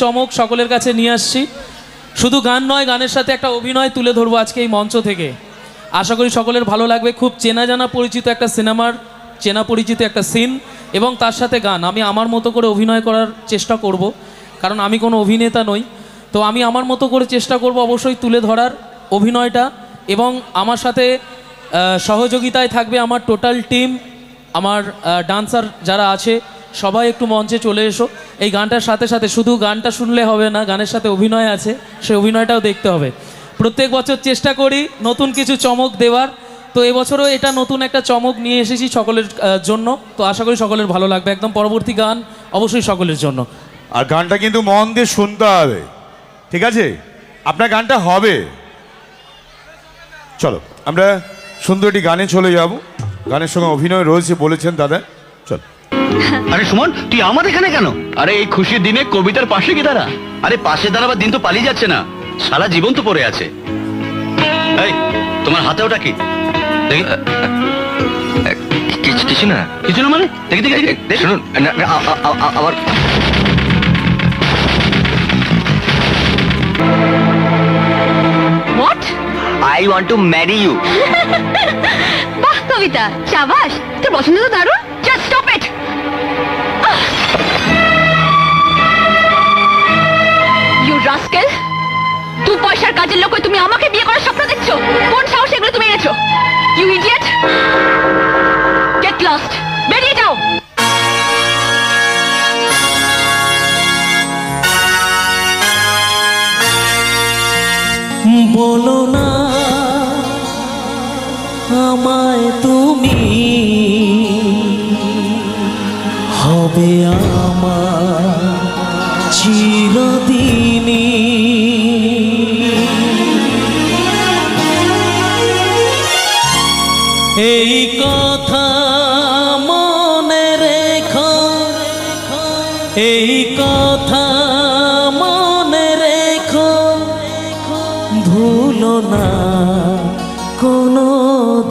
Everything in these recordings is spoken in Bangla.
চমক সকলের কাছে নিয়ে আসছি। শুধু গান নয়, গানের সাথে একটা অভিনয় তুলে ধরবো আজকে এই মঞ্চ থেকে। আশা করি সকলের ভালো লাগবে। খুব চেনা জানা পরিচিত একটা সিনেমার চেনা পরিচিত একটা সিন এবং তার সাথে গান। আমি আমার মতো করে অভিনয় করার চেষ্টা করব, কারণ আমি কোনো অভিনেতা নই। তো আমি আমার মতো করে চেষ্টা করব অবশ্যই তুলে ধরার অভিনয়টা। এবং আমার সাথে সহযোগিতায় থাকবে আমার টোটাল টিম, আমার ডান্সার যারা আছে সবাই একটু মঞ্চে চলে এসো। এই গানটার সাথে সাথে শুধু গানটা শুনলে হবে না, গানের সাথে অভিনয় আছে, সেই অভিনয়টাও দেখতে হবে। প্রত্যেক বছর চেষ্টা করি নতুন কিছু চমক দেওয়ার, তো এবছরও এটা নতুন একটা চমক নিয়ে এসেছি সকলের জন্য। তো আশা করি সকলের ভালো লাগবে। একদম পরবর্তী গান অবশ্যই সকলের জন্য। আর গানটা কিন্তু মন দিয়ে শুনতে হবে, ঠিক আছে? আপনার গানটা হবে। চলো আমরা সুন্দর একটি গানে চলে যাব। গানের সঙ্গে অভিনয় রয়েছে বলেছেন দাদা। চল। আরে সুমন, তুই আমার এখানে কেন? আরে এই খুশির দিনে কবিতার পাশে কি দাঁড়া। আরে পাশে দাঁড়াবার দিন তো পালিয়ে যাচ্ছে না, সারা জীবন তো পড়ে আছে। এই তোমার হাতে ওটা কি? কিছু না। কিছু না মানে? দেখি দেখি দেখি শুনুন আবার। What? I want to marry you. বাহ কবিতা, শাবাশ, তোর পছন্দ তো দারুণ। Just stop it. You rascal! তুই পয়সার কাজের লোক হয়ে তুমি আমাকে বিয়ে করার স্বপ্ন দেখছো? কোন সাহসে এগুলো তুমি এনেছো? You idiot! Get lost! বেরিয়ে যাও! বলো না আমায় তুমি, হবে আমার চিরদিনই। এই কথা মনে রেখো, এই কথা মনে রেখো, ভুলো না কোনো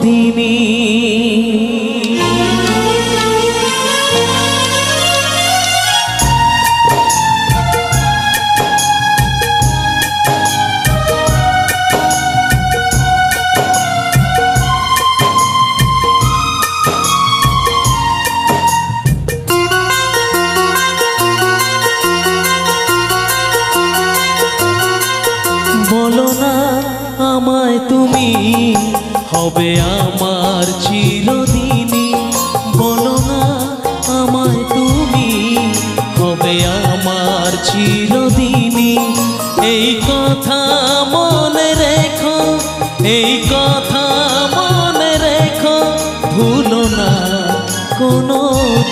দিনই। বলো না আমায় তুমি, হবে আমার চিরদিনই। বলো না আমায় তুমি, হবে আমার চিরদিনই। এই কথা মনে রেখো, এই কথা মনে রেখো, ভুলো না কোনো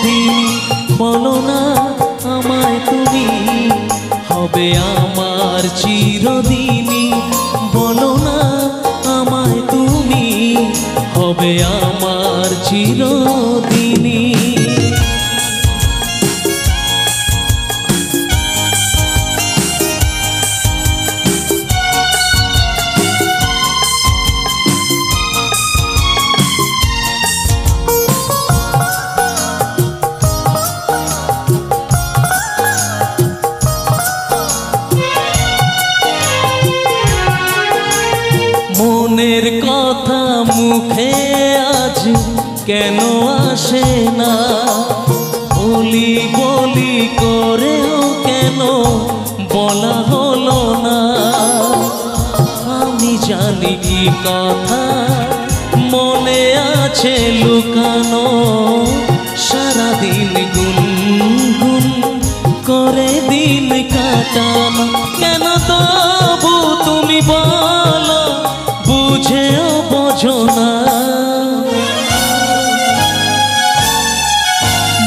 দিন। বলো না আমায় তুমি, হবে আমার চিরদিনই। বলো না আমায় তুমি, হবে আমার চিরদিনই। মনের কথা মুখে আজ কেন আসে না, বলি বলি করেও কেন বলা হলো না। আমি জানি কি কথা মনে আছে লুকানো, সারাদিন গুনগুন করে দিন কাটানো। কেন তবু তুমি বলো, বুঝেও বোঝো না।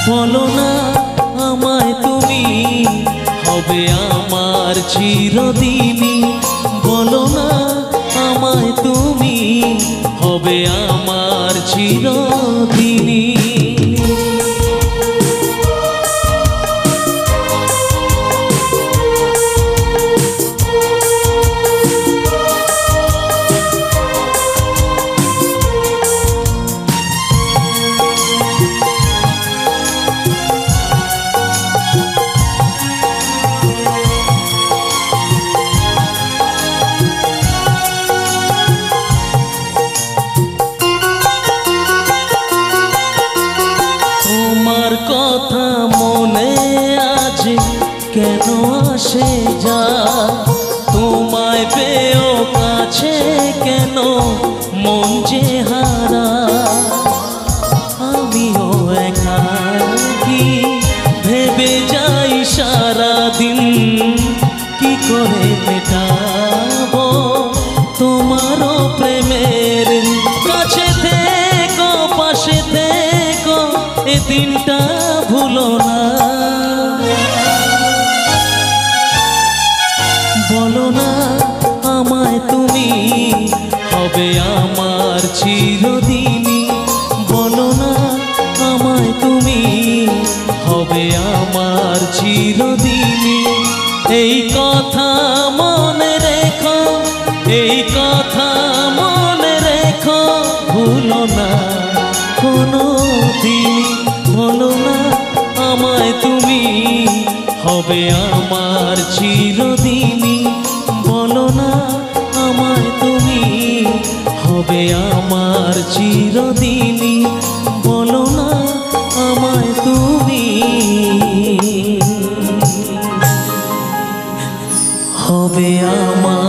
বলো না আমায় তুমি, হবে আমার চিরদিনই। বলো না আমায় তুমি, হবে আমার চিরদিনই। কেন আসে যা তোমায় পেও কাছে কেন মন যে হারা আমিও একাকী ভেবে যাই সারাদিন কি করে মেটাবো তোমারও প্রেমের কাছে থেকো পাশে থেকো এ দিনটা ভুলো না বলো না আমায় তুমি হবে আমার চিরদিনই বলো না আমায় তুমি হবে আমার চিরদিনই এই কথা মনে রেখো এই কথা মনে রেখো ভুলো না কোনো দিন বলো না আমায় তুমি হবে আমার চিরদিনই বলো না আমায় তুমি হবে আমার চিরদিনই বলো না আমায় তুমি হবে আমার